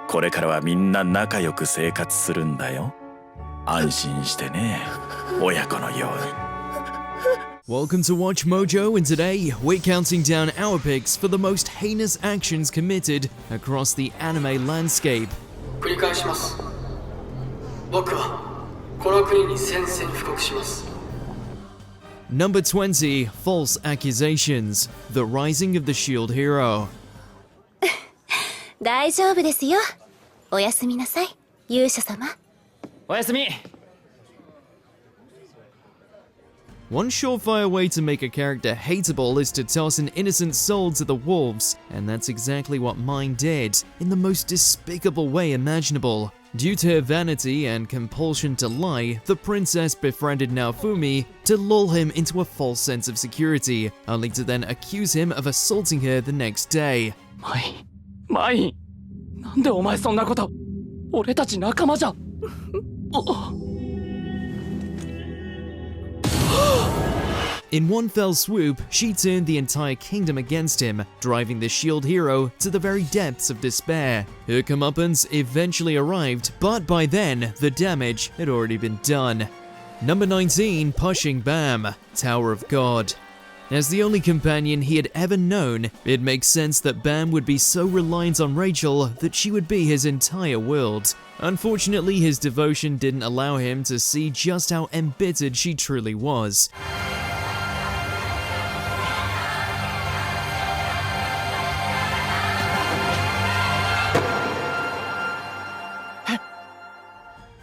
これからはみんな仲良く生活するんだよ。安心してね、親子のように。Welcome to Watch Mojo, and today we're counting down our picks for the most heinous actions committed across the anime landscape. 繰り返します。僕はこの国に宣戦布告します。 Number 20, False Accusations, The Rising of the Shield Hero. 大丈夫ですよ。おやすみなさい、勇者様。おやすみ。One surefire way to make a character hateable is to toss an innocent soul to the wolves, and that's exactly what mine did, in the most despicable way imaginable. Due to her vanity and compulsion to lie, the princess befriended Naofumi to lull him into a false sense of security, only to then accuse him of assaulting her the next day. マイン、なんでお前そんなこと。俺たち仲間じゃ。In one fell swoop, she turned the entire kingdom against him, driving the shield hero to the very depths of despair. Her comeuppance eventually arrived, but by then, the damage had already been done. Number 19, Pushing Bam, Tower of God. As the only companion he had ever known, it makes sense that Bam would be so reliant on Rachel that she would be his entire world. Unfortunately, his devotion didn't allow him to see just how embittered she truly was.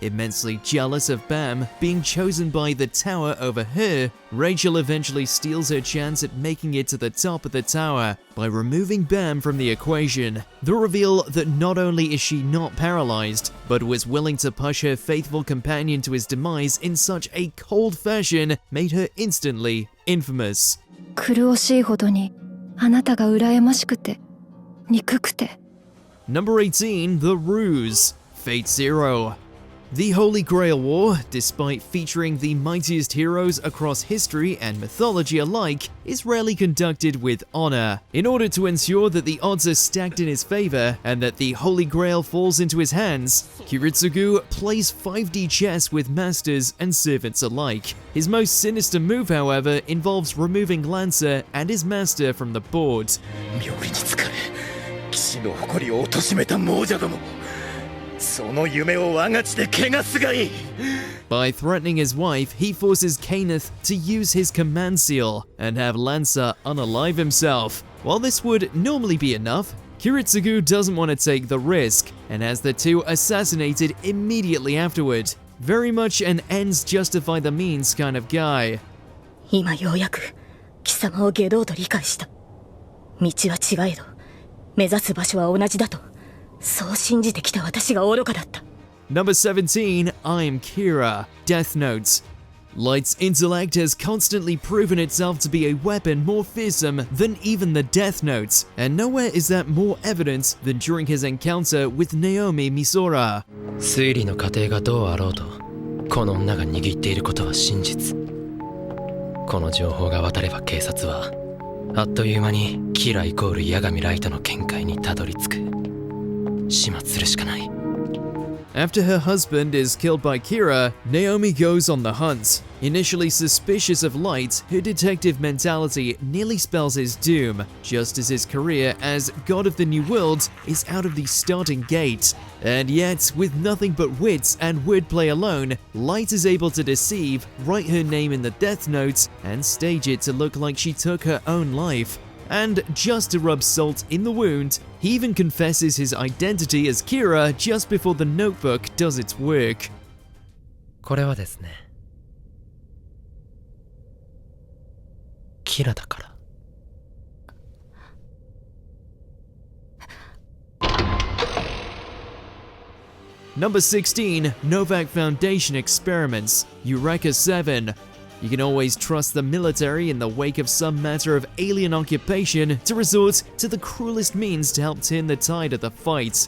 Immensely jealous of Bam being chosen by the tower over her, Rachel eventually steals her chance at making it to the top of the tower by removing Bam from the equation. The reveal that not only is she not paralyzed, but was willing to push her faithful companion to his demise in such a cold fashion made her instantly infamous. 苦しいほどにあなたが羨ましくて憎くて。 Number 18, The Ruse, Fate Zero. The Holy Grail War, despite featuring the mightiest heroes across history and mythology alike, is rarely conducted with honor. In order to ensure that the odds are stacked in his favor and that the Holy Grail falls into his hands, Kiritsugu plays 5D chess with masters and servants alike. His most sinister move, however, involves removing Lancer and his master from the board. By threatening his wife, he forces Kenneth to use his command seal and have Lancer unalive himself. While this would normally be enough, Kiritsugu doesn't want to take the risk and has the two assassinated immediately afterward. Very much an ends justify the means kind of guy. 今ようやく貴様を下道と理解した。道は違えど、目指す場所は同じだと。そう信じてきた私が愚かだった。 Number 17, I'm Kira, Death Note. Light's intellect has constantly proven itself to be a weapon more fearsome than even the Death Note, and nowhere is that more evident than during his encounter with Naomi Misora. 推理の過程がどうあろうと、この女が握っていることは真実。この情報が渡れば警察はあっという間にキライコール八神ライトの見解にたどり着く。 After her husband is killed by Kira, Naomi goes on the hunt. Initially suspicious of Light, her detective mentality nearly spells his doom, just as his career as God of the New World is out of the starting gate. And yet, with nothing but wits and wordplay alone, Light is able to deceive, write her name in the Death Note, and stage it to look like she took her own life. And just to rub salt in the wound, he even confesses his identity as Kira just before the notebook does its work. これはですね、キラだから。Number 16, Novak Foundation Experiments, Eureka 7. You can always trust the military in the wake of some matter of alien occupation to resort to the cruelest means to help turn the tide of the fight.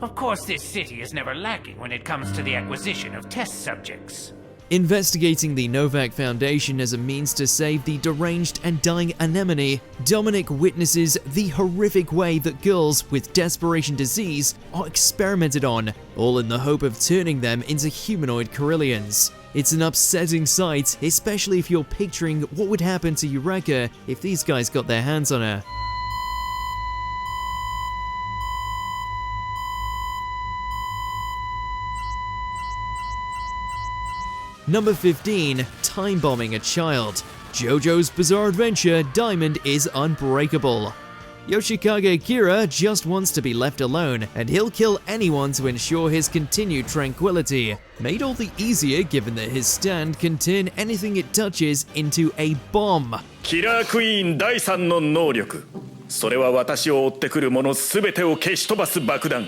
Of course, this city is never lacking when it comes to the acquisition of test subjects. Investigating the Novak Foundation as a means to save the deranged and dying anemone, Dominic witnesses the horrific way that girls with desperation disease are experimented on, all in the hope of turning them into humanoid Carillions. It's an upsetting sight, especially if you're picturing what would happen to Eureka if these guys got their hands on her. Number 15. Time bombing a child. JoJo's Bizarre Adventure Diamond is unbreakable. Yoshikage Kira just wants to be left alone, and he'll kill anyone to ensure his continued tranquility, made all the easier given that his stand can turn anything it touches into a bomb. キラークイーン第3の能力。それは私を追ってくる者すべてを消し飛ばす爆弾。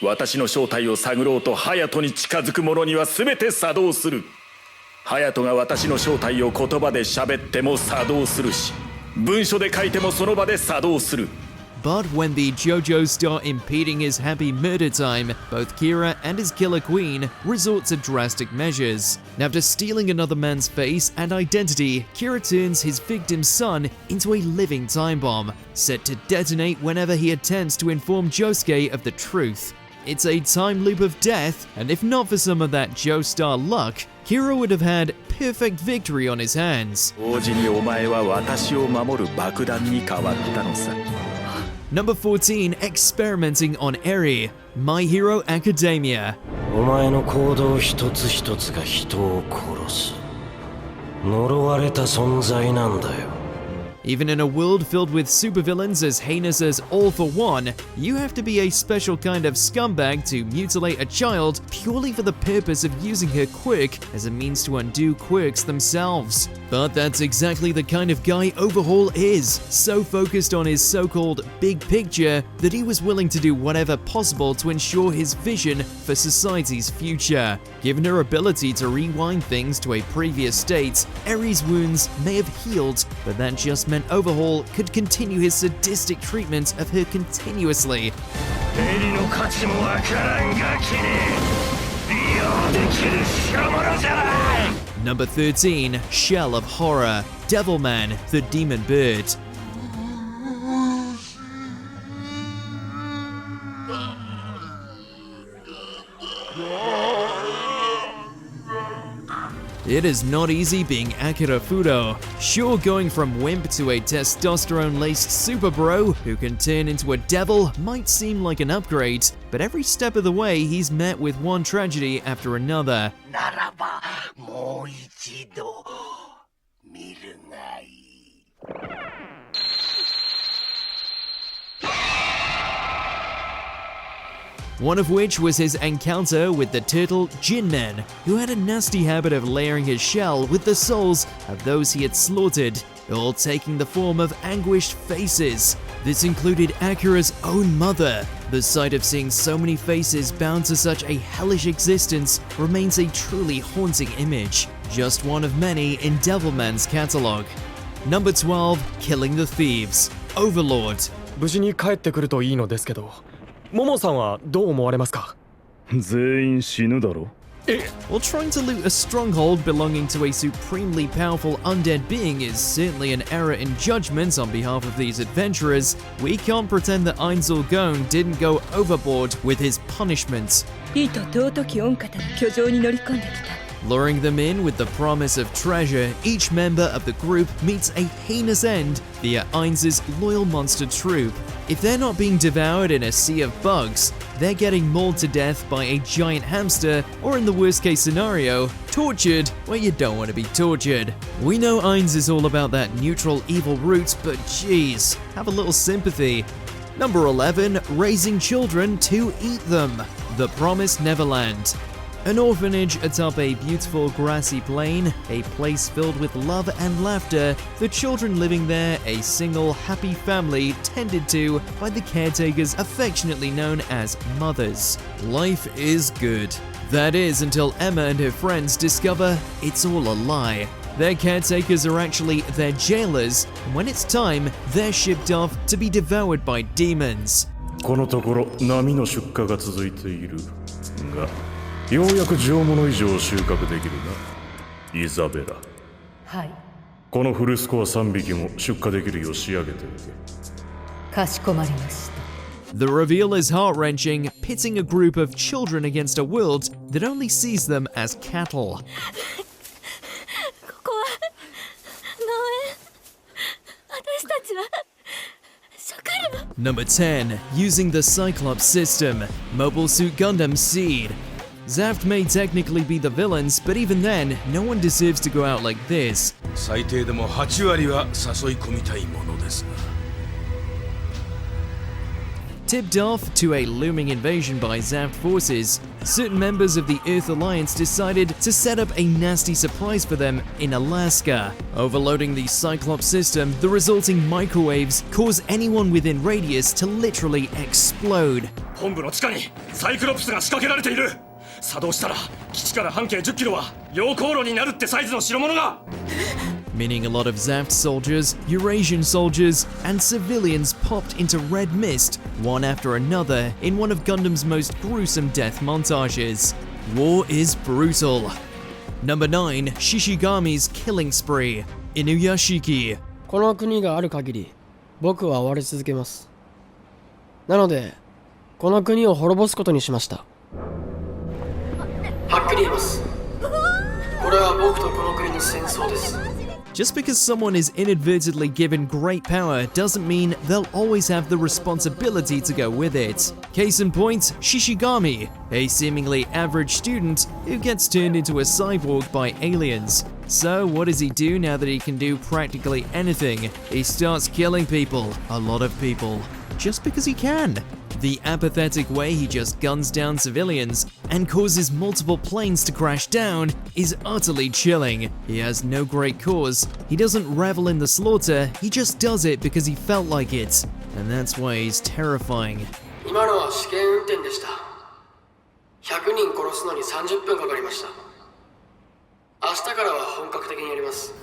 私の正体を探ろうと隼人に近づく者にはすべて作動する。隼人が私の正体を言葉で喋っても作動するし、文書で書いてもその場で作動する。But when the JoJos start impeding his happy murder time, both Kira and his killer queen resort to drastic measures. After stealing another man's face and identity, Kira turns his victim's son into a living time bomb, set to detonate whenever he attempts to inform Josuke of the truth. It's a time loop of death, and if not for some of that Joestar luck, Kira would have had perfect victory on his hands. 同時にお前は私を守る爆弾に変わったのさ。Number 14. Experimenting on Eri. My Hero Academia. お前の行動一つ一つが人を殺す。呪われた存在なんだよ。Even in a world filled with supervillains as heinous as All for One, you have to be a special kind of scumbag to mutilate a child purely for the purpose of using her quirk as a means to undo quirks themselves. But that's exactly the kind of guy Overhaul is, so focused on his so-called big picture that he was willing to do whatever possible to ensure his vision for society's future. Given her ability to rewind things to a previous state, Eri's wounds may have healed, but that just meant Overhaul could continue his sadistic treatment of her continuously. Number 13. Shell of Horror. Devilman, the Demon Bird. It is not easy being Akira Fudo. Sure, going from wimp to a testosterone-laced super bro who can turn into a devil might seem like an upgrade, but every step of the way he's met with one tragedy after another. ならばもう一度見るがいい。One of which was his encounter with the turtle Jinmen, who had a nasty habit of layering his shell with the souls of those he had slaughtered, all taking the form of anguished faces. This included Akira's own mother. The sight of seeing so many faces bound to such a hellish existence remains a truly haunting image, just one of many in Devilman's catalog. Number 12. Killing the Thieves. Overlord. 無事に帰ってくるといいのですけど、モモさんはどう思われますか？全員死ぬだろ。While trying to loot a stronghold belonging to a supremely powerful undead being is certainly an error in judgment on behalf of these adventurers, we can't pretend that Ainzel Gon didn't go overboard with his punishment. 意図尊き御方の居城に乗り込んできた。 Luring them in with the promise of treasure, each member of the group meets a heinous end via Ainz's loyal monster troop. If they're not being devoured in a sea of bugs, they're getting mauled to death by a giant hamster, or in the worst case scenario, tortured where you don't want to be tortured. We know Ainz is all about that neutral evil route, but geez, have a little sympathy. Number 11. Raising children to eat them. The Promised Neverland. An orphanage atop a beautiful grassy plain, a place filled with love and laughter, the children living there a single happy family tended to by the caretakers affectionately known as mothers. Life is good. That is until Emma and her friends discover it's all a lie. Their caretakers are actually their jailers, and when it's time, they're shipped off to be devoured by demons. このところ波の出荷が続いているが、ようやく10物以上収穫できるな。イザベラ。はい。このフルスコア3匹も出荷できるよう仕上げておけ。かしこまりました。 The reveal is heart-wrenching, pitting a group of children against a world that only sees them as cattle. ここは農園。私たちは食料。 Number 10. Using the Cyclops system. Mobile Suit Gundam Seed. Zaft may technically be the villains, but even then, no one deserves to go out like this. 最低でも8割は誘い込みたいものですが。 Tipped off to a looming invasion by Zaft forces, certain members of the Earth Alliance decided to set up a nasty surprise for them in Alaska. Overloading the Cyclops system, the resulting microwaves cause anyone within radius to literally explode. 本部の地下にサイクロプスが仕掛けられている。作動したら基地から半径10キロは溶鉱炉になるってサイズの代物が。 Meaning a lot of Zaft soldiers, Eurasian soldiers, and civilians popped into red mist, one after another, in one of Gundam's most gruesome death montages. War is brutal. Number 9. Shishigami's Killing Spree. Inuyashiki. この国がある限り、僕は追われ続けます。なので、この国を滅ぼすことにしました。はっきり言います。これは僕とこの国の戦争です。 Just because someone is inadvertently given great power doesn't mean they'll always have the responsibility to go with it. Case in point, Shishigami, a seemingly average student who gets turned into a cyborg by aliens. So what does he do now that he can do practically anything? He starts killing people, a lot of people, just because he can. The apathetic way he just guns down civilians and causes multiple planes to crash down is utterly chilling. He has no great cause, he doesn't revel in the slaughter, he just does it because he felt like it. And that's why he's terrifying. 今のは試験運転でした。100人殺すのに30分かかりました。明日からは本格的にやります。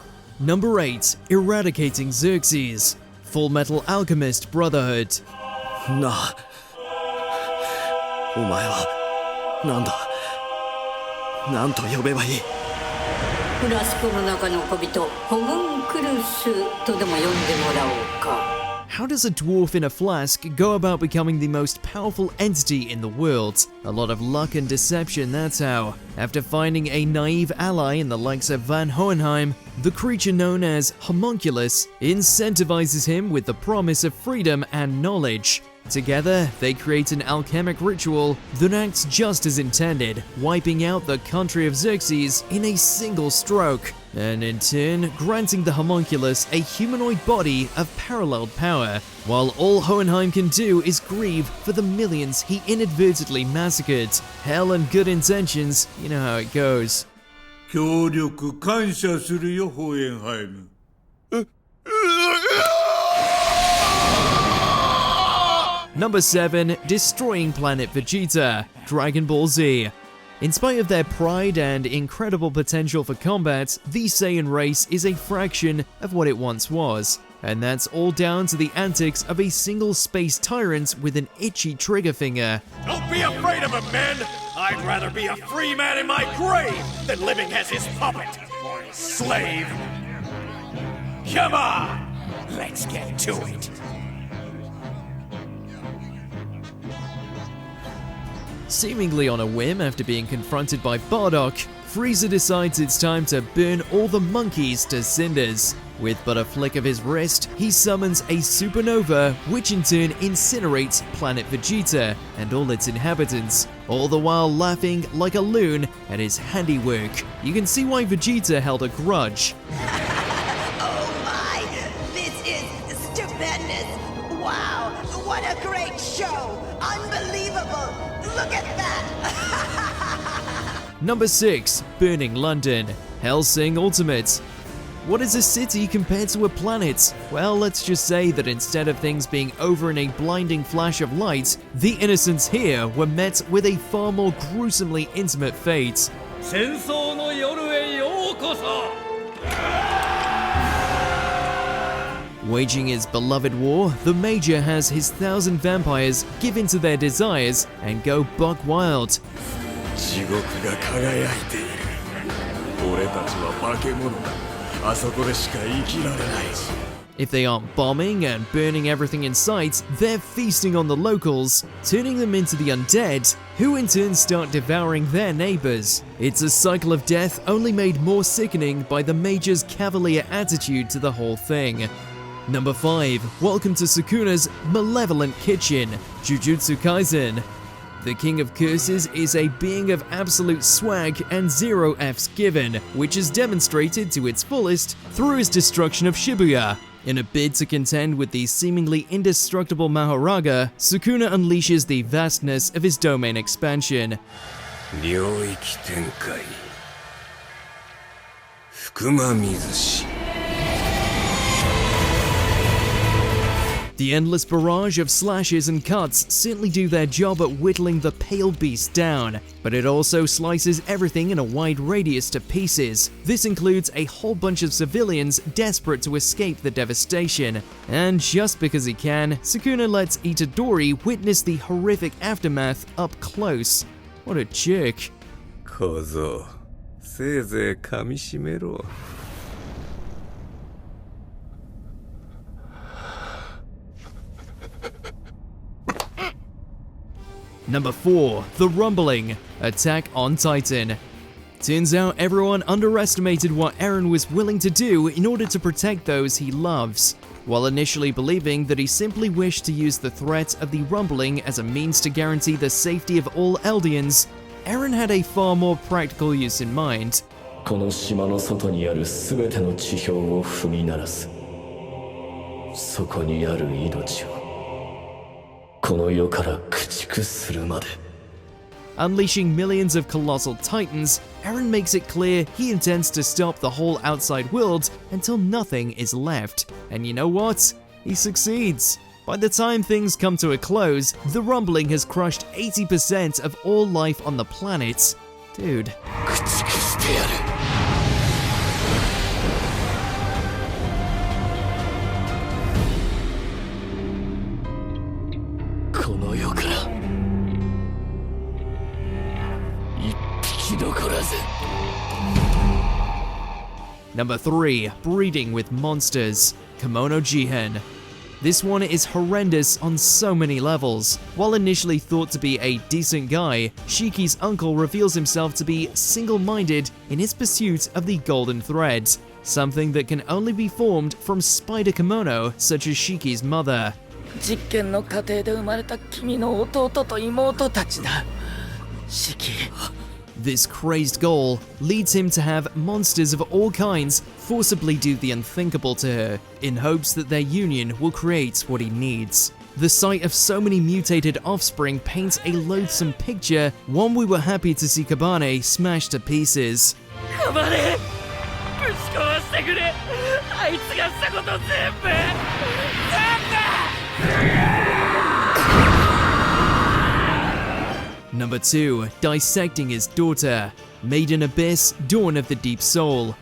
Number 8. Eradicating Xerxes. Full Metal Alchemist Brotherhood. なあ、お前はなんだ、なんと呼べばいい。フラスコの中の小人、ホムンクルスとでも呼んでもらおうか。 How does a dwarf in a flask go about becoming the most powerful entity in the world? A lot of luck and deception, that's how. After finding a naive ally in the likes of Van Hohenheim, the creature known as Homunculus incentivizes him with the promise of freedom and knowledge. Together, they create an alchemic ritual that acts just as intended, wiping out the country of Xerxes in a single stroke, and in turn granting the homunculus a humanoid body of paralleled power, while all Hohenheim can do is grieve for the millions he inadvertently massacred. Hell and good intentions, you know how it goes. 協力感謝するよ、ホーエンハイム。Number 7. Destroying Planet Vegeta. Dragon Ball Z. In spite of their pride and incredible potential for combat, the Saiyan race is a fraction of what it once was. And that's all down to the antics of a single space tyrant with an itchy trigger finger. Don't be afraid of him, men! I'd rather be a free man in my grave than living as his puppet or his slave. Come on! Let's get to it. Seemingly on a whim after being confronted by Bardock, Frieza decides it's time to burn all the monkeys to cinders. With but a flick of his wrist, he summons a supernova, which in turn incinerates Planet Vegeta and all its inhabitants, all the while laughing like a loon at his handiwork. You can see why Vegeta held a grudge. Oh my! This is stupendous! Wow! What a great show! Unbelievable! Look at that! Number 6. Burning London. Hellsing Ultimate. What is a city compared to a planet? Well, let's just say that instead of things being over in a blinding flash of light, the innocents here were met with a far more gruesomely intimate fate. 戦争の夜へようこそ Waging his beloved war, the Major has his 1,000 vampires give in to their desires and go buck wild. 地獄が輝いている。俺たちは化け物だ。あそこでしか生きられない。 If they aren't bombing and burning everything in sight, they're feasting on the locals, turning them into the undead, who in turn start devouring their neighbors. It's a cycle of death only made more sickening by the Major's cavalier attitude to the whole thing. Number 5. Welcome to Sukuna's malevolent kitchen, Jujutsu Kaisen. The King of Curses is a being of absolute swag and zero F's given, which is demonstrated to its fullest through his destruction of Shibuya. In a bid to contend with the seemingly indestructible Mahoraga, Sukuna unleashes the vastness of his domain expansion. 領域展開福間水氏 The endless barrage of slashes and cuts certainly do their job at whittling the pale beast down, but it also slices everything in a wide radius to pieces. This includes a whole bunch of civilians desperate to escape the devastation. And just because he can, Sukuna lets Itadori witness the horrific aftermath up close. What a jerk. 小僧せいぜい噛みしめろ Number 4. The Rumbling, Attack on Titan. Turns out everyone underestimated what Eren was willing to do in order to protect those he loves. While initially believing that he simply wished to use the threat of the Rumbling as a means to guarantee the safety of all Eldians, Eren had a far more practical use in mind. この島の外にある全ての地表を踏み鳴らす。そこにある命を Unleashing millions of colossal titans, Eren makes it clear he intends to stop the whole outside world until nothing is left. And you know what? He succeeds. By the time things come to a close, the Rumbling has crushed 80% of all life on the planet. Dude. Number 3. Breeding with monsters, Kimono Jihen. This one is horrendous on so many levels. While initially thought to be a decent guy, Shiki's uncle reveals himself to be single-minded in his pursuit of the golden thread, something that can only be formed from spider kimono such as Shiki's mother. 実験の過程で生まれた君の弟と妹たちだ。シキ。 This crazed goal leads him to have monsters of all kinds forcibly do the unthinkable to her, in hopes that their union will create what he needs. The sight of so many mutated offspring paints a loathsome picture, one we were happy to see Kabane smashed to pieces. Kabane! ぶち壊してくれ! あいつがしたこと全部! Number 2. Dissecting his daughter, Maiden Abyss, Dawn of the Deep Soul.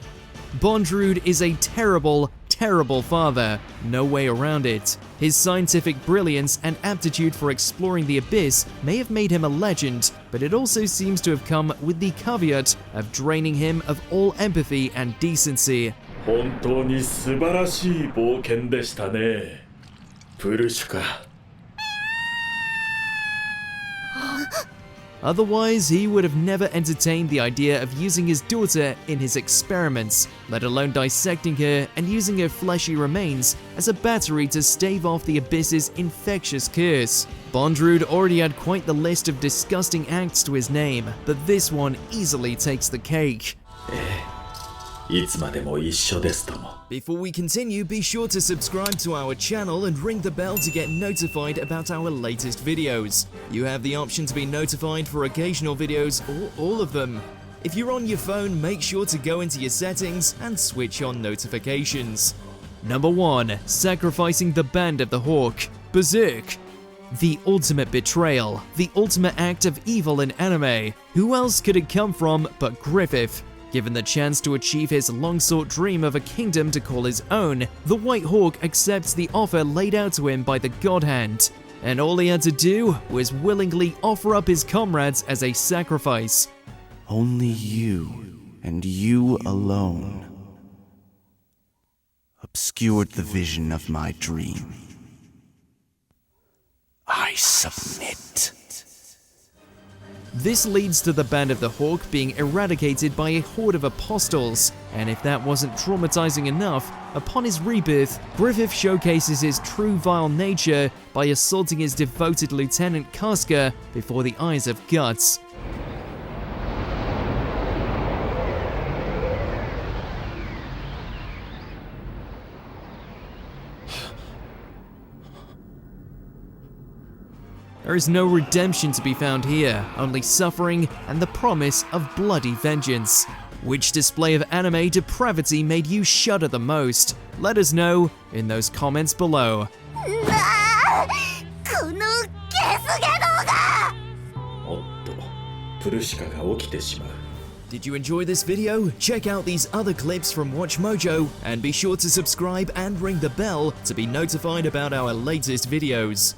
Bondrewd is a terrible, terrible father, no way around it. His scientific brilliance and aptitude for exploring the abyss may have made him a legend, but it also seems to have come with the caveat of draining him of all empathy and decency. 本当に素晴らしい冒険でしたね。プルシュか。 Otherwise, he would have never entertained the idea of using his daughter in his experiments, let alone dissecting her and using her fleshy remains as a battery to stave off the Abyss's infectious curse. Bondrewd already had quite the list of disgusting acts to his name, but this one easily takes the cake. Before we continue, be sure to subscribe to our channel and ring the bell to get notified about our latest videos. You have the option to be notified for occasional videos or all of them. If you're on your phone, make sure to go into your settings and switch on notifications. Number 1. Sacrificing the Band of the Hawk, Berserk. The ultimate betrayal, the ultimate act of evil in anime. Who else could it come from but Griffith? Given the chance to achieve his long-sought dream of a kingdom to call his own, the White Hawk accepts the offer laid out to him by the God Hand, and all he had to do was willingly offer up his comrades as a sacrifice. Only you and you alone obscured the vision of my dream. I submit. This leads to the Band of the Hawk being eradicated by a horde of apostles, and if that wasn't traumatizing enough, upon his rebirth, Griffith showcases his true vile nature by assaulting his devoted Lieutenant Casca before the eyes of Guts. There is no redemption to be found here, only suffering and the promise of bloody vengeance. Which display of anime depravity made you shudder the most? Let us know in those comments below. Did you enjoy this video? Check out these other clips from WatchMojo and be sure to subscribe and ring the bell to be notified about our latest videos.